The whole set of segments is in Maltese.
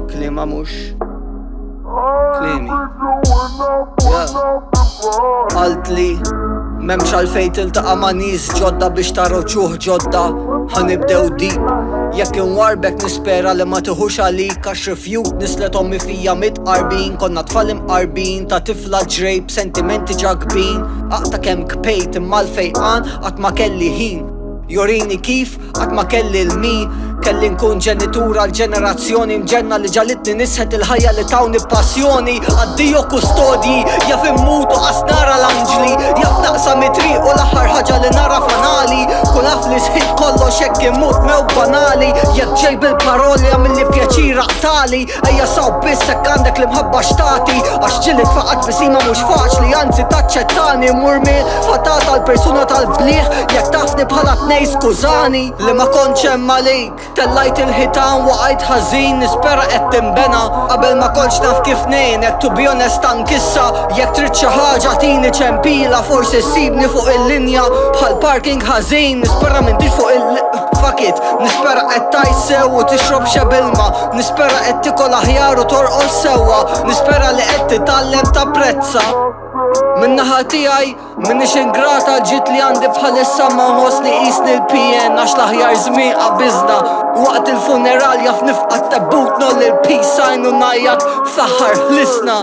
klima mux klimi. Qalt li memx għalfejn tiltaqa' ma' nies ġodda biex taraw ċuħ ġodda. Ħanibdew deep. Jekk inwarbek nispera li ma tieħux għalik għax rifjut nislet ommi fija mitqarbin. Konna tfal imqarbin ta' tifla ġrejb sentimenti ġagbin. Aqta kemm kpejt imma l-fejqan qatt ma kelli ħin. Jorini kif qatt ma kelli l-min. Kelli nkun ġenitura l-ġenerazzjoni mġenna li ġalitni nisħet il-ħajja li tawni passjoni. Għaddijo kustodji jaf immutu qas nara l-anġli. Jaf naqsa mitri u l-aħħar ħaġa li nara fanali. Kulaf li sħid kollox hekk immut mew banali. Jekk ġejb il-paroli għamilli pjaċir aqtali. Ejja saw biss hekk għandek l-imħabba xtati. Għax ġilit faqat bisima mhux faċli anzi taċċettani. Murmi fatata l-persuna tal-bliħ jekk tafni bħala tnej skużani. Li ma kontx hemm għalik tellajt il-ħitan waqajt ħażin nispera qed tinbena qabel ma kontx naf kif ngħinek to be honest ankissa. Jekk trid xi ħaġa tini ċempila forsi ssibni fuq il-linja bħal parking ħażin. Nispera m'intix fuq fuck it. Nispera qed tajsew u tixrob xebilma. Nispera qed tikol aħjar u torqos sewwa. Nispera li qed titgħallem tapprezza. Min-naħa tiegħi minnix ingrata ġiet li għandi bħalissa ma nħossni qisni l-PN għax l-aħjar żmien qabiżna. Waqt il-funeral jaf nifqat tabbut noll il-peace sign u najjat fl-aħħar ħlisna.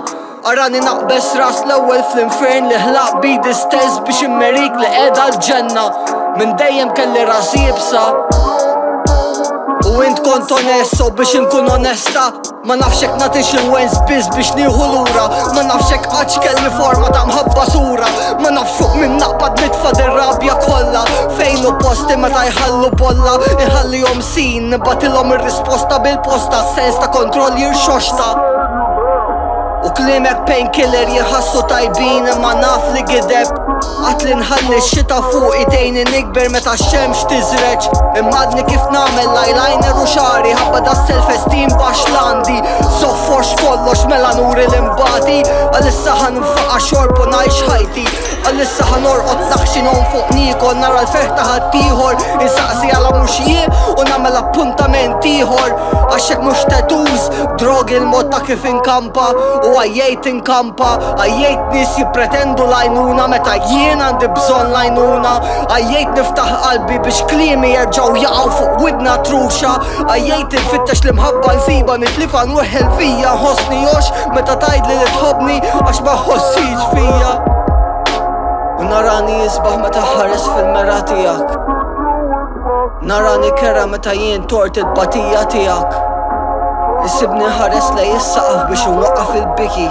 Arani naqbes ras l-ewwel fl-infern li ħlaq bidi stess biex immerik li qiegħda l-ġenna. Min dejjem kelli rasi jibsa u int kont onesto biex inkun onesta. Ma nafxek natix il-wens biz biex nieħu lura. Ma nafxek għax kelli forma ta' mħabba sura. Ma nafxuk minn naqbad nitfa' dir-rabja kollha. Fejn u posti meta jħallu bolla. Iħallihom sin nibatilhom ir-risposta bil-posta. Sens ta' kontroll jirxoxta. U klimek painkiller jħassu tajbin imma naf li gideb. Għat li nħalli x-xita fuq itejni nikber meta x-xemx tiżreġ. Immadni kif namel eyeliner u xari ħabba da self-esteem baxlandi. Sofforx kollox mela nuri l-imbati. Għalissa ħan nfaqa xorb u najx ħajti. Għalissa ħan orqot naħxinon fuq nikon nara l-ferħ ħaddieħor. Insaqsi għala mux jie u namel appuntament ieħor. Għaxek mux tattoos drogi l-mod ta' kif inkampa. U għajjejt inkampa, għajjejt nis jipretendu lajnuna meta jien għandi bżon lajnuna. Għajjejt niftaħ qalbi biex klimi jerġaw jaqaw fuq widna truxa. Għajjejt infittex li mħabba nsiba nitlifa nweħel fija nħossni jox meta tajdli li tħobni għax ma ħossiġ fija. U narani jisbaħ meta ħares fil-mera tijak. Narani kera meta jien tort il-batija tijak. Isibni ħares lej is-saqaf biex nwaqqaf il-biki.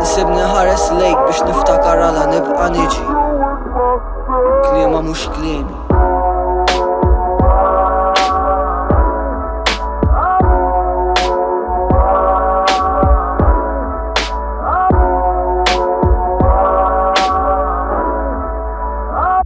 Isibni ħares lejk biex niftakar għala nibqa' niġi. Kliema mhux kliemi.